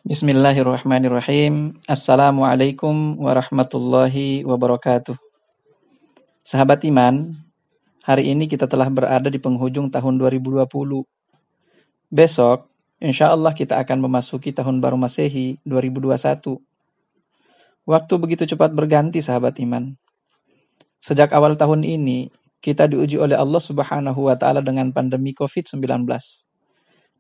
Bismillahirrahmanirrahim. Assalamualaikum warahmatullahi wabarakatuh. Sahabat iman, hari ini kita telah berada di penghujung tahun 2020. Besok, insya Allah kita akan memasuki tahun baru Masehi 2021. Waktu begitu cepat berganti, sahabat iman. Sejak awal tahun ini, kita diuji oleh Allah Subhanahu wa Ta'ala dengan pandemi COVID-19.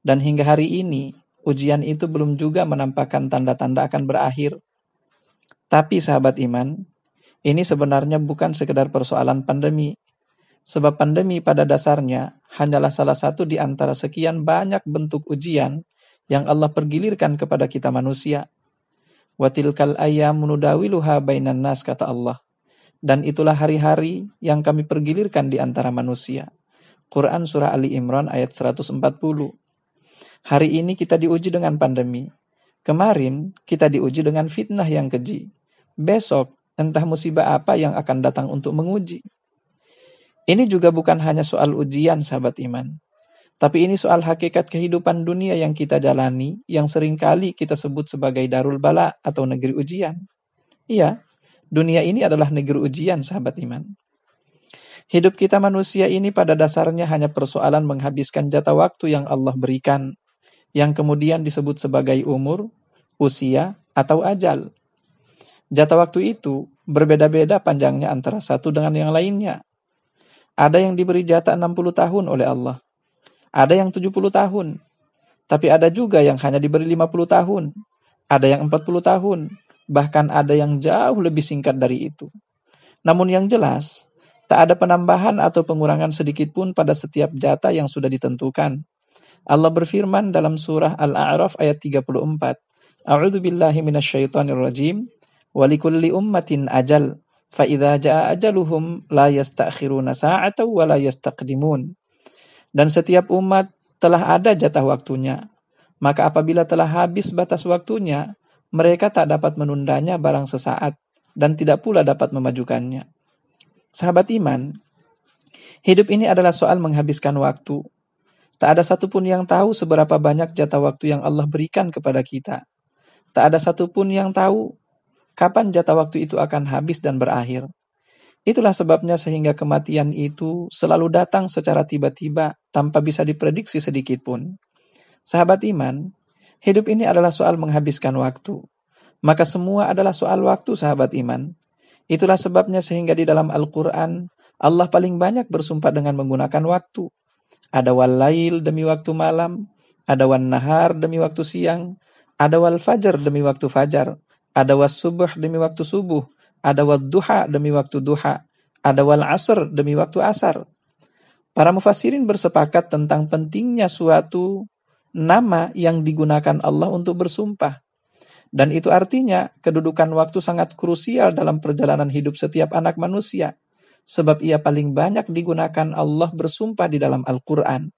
Dan hingga hari ini, ujian itu belum juga menampakkan tanda-tanda akan berakhir. Tapi sahabat iman, ini sebenarnya bukan sekedar persoalan pandemi. Sebab pandemi pada dasarnya hanyalah salah satu di antara sekian banyak bentuk ujian yang Allah pergilirkan kepada kita manusia. Wa tilkal ayyamu nudawiluha bainan nas, kata Allah. Dan itulah hari-hari yang kami pergilirkan di antara manusia. Quran Surah Ali Imran ayat 140. Hari ini kita diuji dengan pandemi. Kemarin kita diuji dengan fitnah yang keji. Besok entah musibah apa yang akan datang untuk menguji. Ini juga bukan hanya soal ujian, sahabat iman. Tapi ini soal hakikat kehidupan dunia yang kita jalani, yang seringkali kita sebut sebagai darul bala atau negeri ujian. Iya, dunia ini adalah negeri ujian, sahabat iman. Hidup kita manusia ini pada dasarnya hanya persoalan menghabiskan jatah waktu yang Allah berikan, yang kemudian disebut sebagai umur, usia, atau ajal. Jatah waktu itu berbeda-beda panjangnya antara satu dengan yang lainnya. Ada yang diberi jatah 60 tahun oleh Allah. Ada yang 70 tahun. Tapi ada juga yang hanya diberi 50 tahun. Ada yang 40 tahun. Bahkan ada yang jauh lebih singkat dari itu. Namun yang jelas, tak ada penambahan atau pengurangan sedikit pun pada setiap jatah yang sudah ditentukan. Allah berfirman dalam surah Al-A'raf ayat 34. A'udzu billahi minasyaitonir rajim. Wa likulli ummatin ajal, fa idza jaa ajaluhum la yastakhiruna sa'atan wa la yastaqdimun. Dan setiap umat telah ada jatah waktunya. Maka apabila telah habis batas waktunya, mereka tak dapat menundanya barang sesaat dan tidak pula dapat memajukannya. Sahabat iman, hidup ini adalah soal menghabiskan waktu. Tak ada satupun yang tahu seberapa banyak jatah waktu yang Allah berikan kepada kita. Tak ada satupun yang tahu kapan jatah waktu itu akan habis dan berakhir. Itulah sebabnya sehingga kematian itu selalu datang secara tiba-tiba tanpa bisa diprediksi sedikit pun. Sahabat iman, hidup ini adalah soal menghabiskan waktu. Maka semua adalah soal waktu, sahabat iman. Itulah sebabnya sehingga di dalam Al-Quran, Allah paling banyak bersumpah dengan menggunakan waktu. Ada wal lail demi waktu malam, ada wan nahar demi waktu siang, ada wal fajar demi waktu fajar, ada was subuh demi waktu subuh, ada wad duha demi waktu duha, ada wal asr demi waktu asar. Para mufassirin bersepakat tentang pentingnya suatu nama yang digunakan Allah untuk bersumpah. Dan itu artinya kedudukan waktu sangat krusial dalam perjalanan hidup setiap anak manusia. Sebab ia paling banyak digunakan Allah bersumpah di dalam Al-Quran.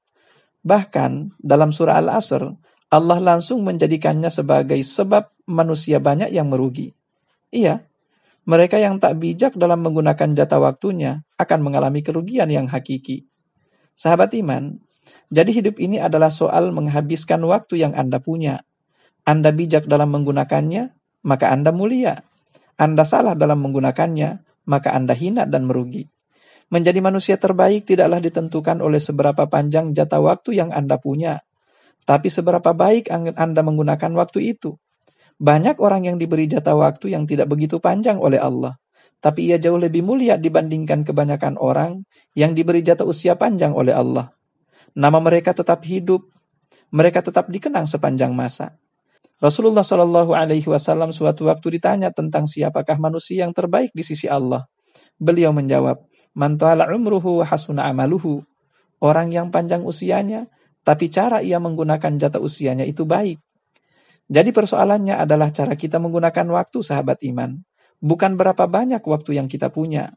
Bahkan dalam surah Al-Asr, Allah langsung menjadikannya sebagai sebab manusia banyak yang merugi. Iya, mereka yang tak bijak dalam menggunakan jatah waktunya akan mengalami kerugian yang hakiki. Sahabat iman, jadi hidup ini adalah soal menghabiskan waktu yang Anda punya. Anda bijak dalam menggunakannya, maka Anda mulia. Anda salah dalam menggunakannya, maka Anda hina dan merugi. Menjadi manusia terbaik tidaklah ditentukan oleh seberapa panjang jatah waktu yang Anda punya, tapi seberapa baik Anda menggunakan waktu itu. Banyak orang yang diberi jatah waktu yang tidak begitu panjang oleh Allah, tapi ia jauh lebih mulia dibandingkan kebanyakan orang yang diberi jatah usia panjang oleh Allah. Nama mereka tetap hidup, mereka tetap dikenang sepanjang masa. Rasulullah Shallallahu Alaihi Wasallam suatu waktu ditanya tentang siapakah manusia yang terbaik di sisi Allah. Beliau menjawab, man ta'ala umruhu wa hasuna amaluhu. Orang yang panjang usianya, tapi cara ia menggunakan jatah usianya itu baik. Jadi persoalannya adalah cara kita menggunakan waktu, sahabat iman. Bukan berapa banyak waktu yang kita punya.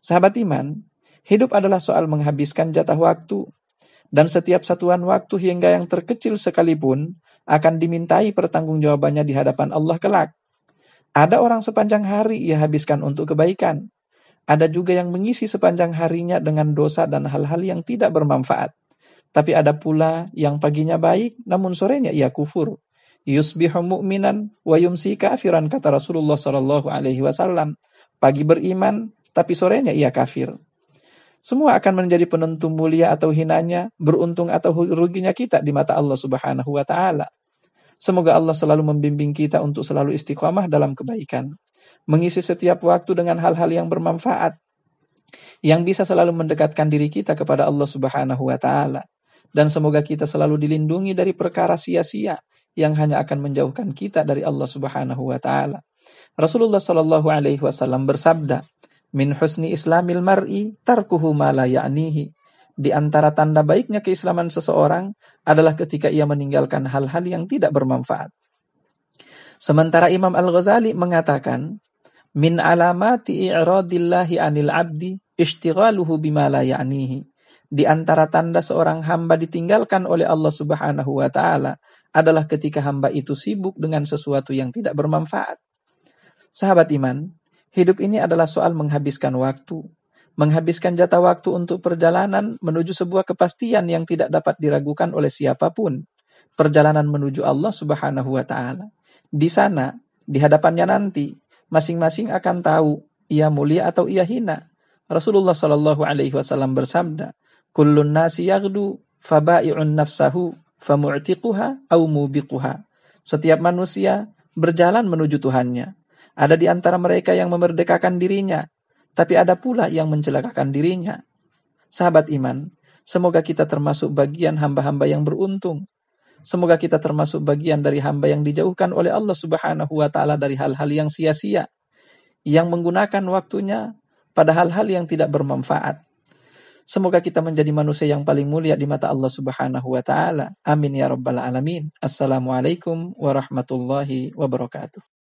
Sahabat iman, hidup adalah soal menghabiskan jatah waktu. Dan setiap satuan waktu hingga yang terkecil sekalipun akan dimintai pertanggungjawabannya di hadapan Allah kelak. Ada orang sepanjang hari ia habiskan untuk kebaikan. Ada juga yang mengisi sepanjang harinya dengan dosa dan hal-hal yang tidak bermanfaat. Tapi ada pula yang paginya baik, namun sorenya ia kufur. Yusbihu mu'minan wa yumsi kafiran, kata Rasulullah sallallahu alaihi wasallam. Pagi beriman, tapi sorenya ia kafir. Semua akan menjadi penentu mulia atau hinanya, beruntung atau ruginya kita di mata Allah Subhanahu wa taala. Semoga Allah selalu membimbing kita untuk selalu istiqamah dalam kebaikan, mengisi setiap waktu dengan hal-hal yang bermanfaat, yang bisa selalu mendekatkan diri kita kepada Allah Subhanahu wa taala. Dan semoga kita selalu dilindungi dari perkara sia-sia yang hanya akan menjauhkan kita dari Allah Subhanahu wa taala. Rasulullah sallallahu alaihi wasallam bersabda, "Min husni islamil mar'i tarkuhu ma la ya'nihi." Di antara tanda baiknya keislaman seseorang adalah ketika ia meninggalkan hal-hal yang tidak bermanfaat. Sementara Imam Al-Ghazali mengatakan, "Min alamati i'radillahi 'anil 'abdi ishtighaluhu bima la ya'nihi." Di antara tanda seorang hamba ditinggalkan oleh Allah Subhanahu wa taala adalah ketika hamba itu sibuk dengan sesuatu yang tidak bermanfaat. Sahabat iman, hidup ini adalah soal menghabiskan waktu, menghabiskan jatah waktu untuk perjalanan menuju sebuah kepastian yang tidak dapat diragukan oleh siapapun. Perjalanan menuju Allah Subhanahu wa taala. Di sana, di hadapannya nanti, masing-masing akan tahu ia mulia atau ia hina. Rasulullah sallallahu alaihi wasallam bersabda, "Kullun nasi yaghdu fabai'un nafsahu famu'tiquha aw mubiquha." Setiap manusia berjalan menuju Tuhannya. Ada di antara mereka yang memerdekakan dirinya, tapi ada pula yang mencelakakan dirinya. Sahabat iman, semoga kita termasuk bagian hamba-hamba yang beruntung. Semoga kita termasuk bagian dari hamba yang dijauhkan oleh Allah Subhanahu wa taala dari hal-hal yang sia-sia, yang menggunakan waktunya pada hal-hal yang tidak bermanfaat. Semoga kita menjadi manusia yang paling mulia di mata Allah Subhanahu wa taala. Amin ya rabbal alamin. Assalamualaikum warahmatullahi wabarakatuh.